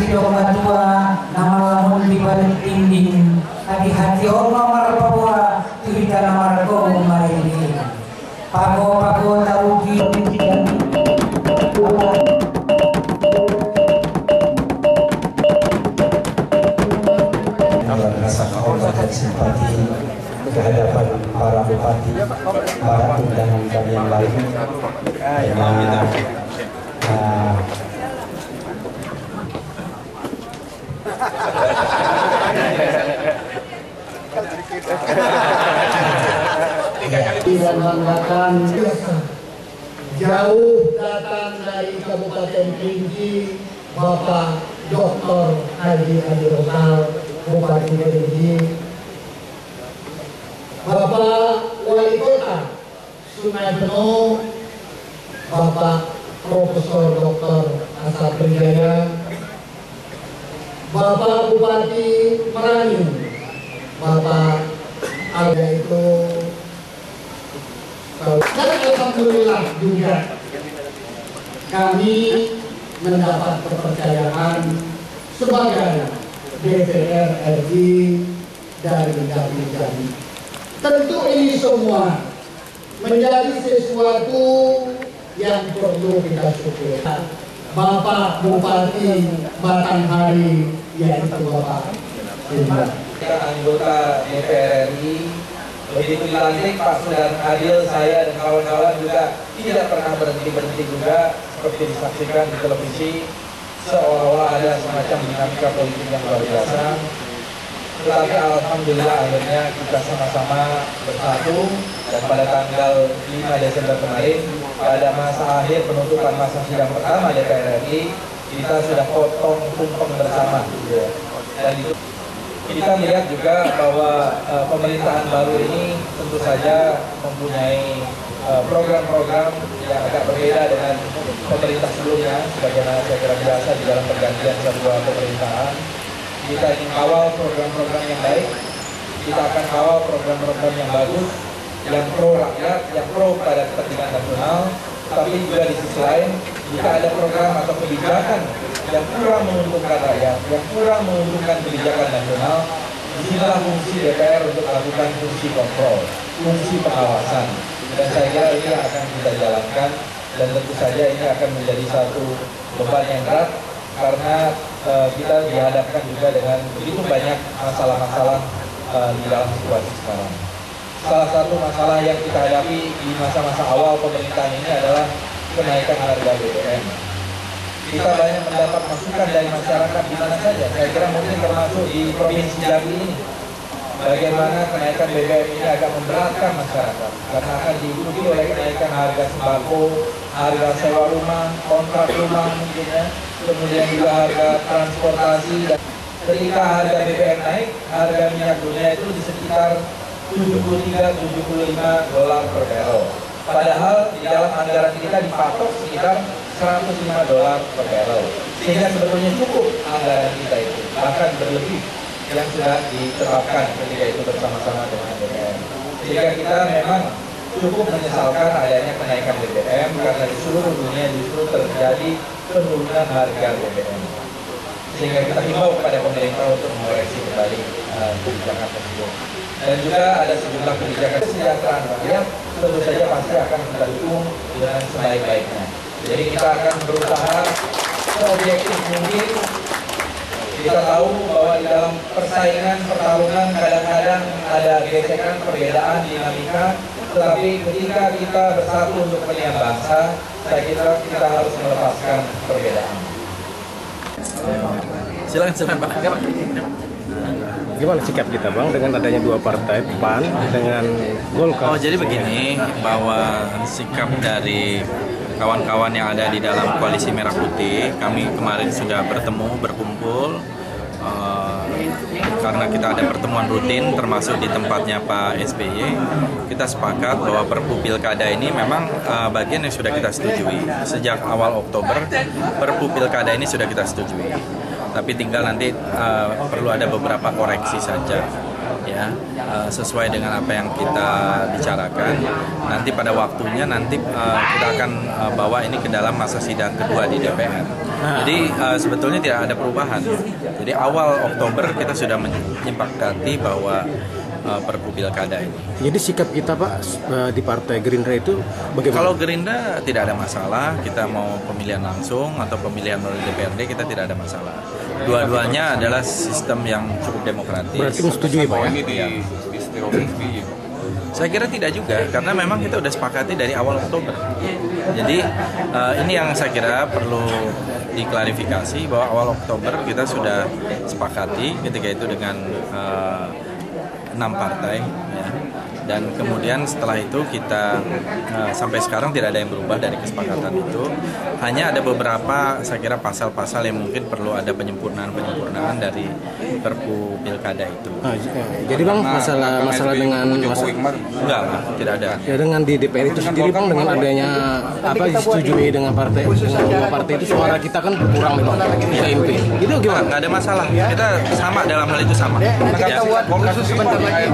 sidong matua nama lamun di balik dinding hati-hati Allah marpawa cerita nama rako marini pago taugi rasa kehormatan dan simpati ke hadapan para bupati, para undangan dan yang lain. Dan banggakan jauh datang dari Kabupaten Kerinci Bapak Dr. Haji Adi Rosal, Bupati Kerinci, Bapak Wali Kota Sungai Penuh, Bapak Profesor Dr. Asad Berjaya, Bapak Bupati Merangin, Bapak Alga itu, dan alhamdulillah juga kami mendapat kepercayaan sebagai DPR RI dari Jambi. Tentu ini semua menjadi sesuatu yang perlu kita syukuri. Bapak Bupati Batanghari, yaitu Bapak anggota DPR RI, begitu dilantik Pak Sudan Adil, saya dan kawan-kawan juga tidak pernah berhenti juga, seperti disaksikan di televisi, seolah-olah ada semacam dinamika politik yang luar biasa. Tetapi alhamdulillah akhirnya kita sama-sama bersatu, dan pada tanggal 5 Desember kemarin, pada masa akhir penutupan masa sidang pertama DPR RI, kita sudah potong tumpeng bersama. Dan itu kita melihat juga bahwa pemerintahan baru ini tentu saja mempunyai program-program yang agak berbeda dengan pemerintah sebelumnya, sebagaimana saya kira biasa di dalam pergantian sebuah pemerintahan. Kita ingin kawal program-program yang baik, kita akan kawal program-program yang bagus, yang pro rakyat, yang pro pada kepentingan nasional. Tapi juga di sisi lain, jika ada program atau kebijakan yang kurang menguntungkan rakyat, yang kurang menguntungkan kebijakan nasional, disinilah fungsi DPR untuk melakukan fungsi kontrol, fungsi pengawasan. Dan saya kira ini akan kita jalankan, dan tentu saja ini akan menjadi satu beban yang berat, karena kita dihadapkan juga dengan begitu banyak masalah-masalah di dalam situasi sekarang. Salah satu masalah yang kita hadapi di masa-masa awal pemerintahan ini adalah kenaikan harga BBM. Kita banyak mendapat masukan dari masyarakat di mana saja. Saya kira mungkin termasuk di Provinsi Jambi ini. Bagaimana kenaikan BBM ini agak memberatkan masyarakat, karena akan diikuti oleh kenaikan harga sembako, harga sewa rumah, kontrak rumah mungkin ya, kemudian juga harga transportasi. Dan ketika harga BBM naik, harga minyak dunia itu di sekitar $73-75 per barrel. Padahal di dalam anggaran kita dipatok sekitar $105 per barrel. Sehingga sebetulnya cukup anggaran kita itu, bahkan berlebih yang sudah ditetapkan ketika itu bersama-sama dengan BBM. Sehingga kita memang cukup menyesalkan adanya kenaikan BBM, karena di seluruh dunia justru terjadi penurunan harga BBM. Sehingga kita himbau kepada pemerintah untuk mengoreksi kembali kebijakan tersebut. Dan juga ada sejumlah kebijakan kesejahteraan rakyat, tentu saja pasti akan kita dukung dengan sebaik-baiknya. Jadi kita akan berusaha seobjektif mungkin. Kita tahu bahwa di dalam persaingan, pertarungan kadang-kadang ada gesekan, perbedaan, dinamika. Tetapi ketika kita bersatu untuk kepentingan bangsa, saya kira kita harus melepaskan perbedaan. Silakan Pak. Gimana sikap kita Bang dengan adanya dua partai, PAN dengan Golkar? Oh, jadi begini, bahwa sikap dari kawan-kawan yang ada di dalam koalisi Merah Putih, kami kemarin sudah berkumpul, karena kita ada pertemuan rutin termasuk di tempatnya Pak SBY. Kita sepakat bahwa Perpu Pilkada ini memang bagian yang sudah kita setujui sejak awal Oktober. Perpu Pilkada ini sudah kita setujui, tapi tinggal nanti perlu ada beberapa koreksi saja, ya, sesuai dengan apa yang kita bicarakan. Nanti pada waktunya kita akan bawa ini ke dalam masa sidang kedua di DPR. Jadi sebetulnya tidak ada perubahan. Jadi awal Oktober kita sudah menyepakati bahwa Perpu Pilkada ini. Jadi sikap kita Pak di Partai Gerindra itu bagaimana? Kalau Gerindra tidak ada masalah, kita mau pemilihan langsung atau pemilihan melalui DPRD kita tidak ada masalah. Dua-duanya adalah sistem yang cukup demokratis. Berarti menyetujui Pak ya? Iya. Saya kira tidak juga, karena memang kita sudah sepakati dari awal Oktober. Jadi ini yang saya kira perlu diklarifikasi bahwa awal Oktober kita sudah sepakati ketika itu dengan 6 partai, ya. Dan kemudian setelah itu kita sampai sekarang tidak ada yang berubah dari kesepakatan itu. Hanya ada beberapa saya kira pasal-pasal yang mungkin perlu ada penyempurnaan dari Perpu Pilkada itu. Jadi Bang, masalah dengan Enggak lah, tidak ada. ya dengan di DPR itu sendiri Bang, dengan adanya disetujui dengan partai dengan dua partai itu suara kita kan berkurang nih Bang, PMP. Itu gimana? Nggak ada masalah. Kita sama dalam hal itu sama. Khusus sebentar lagi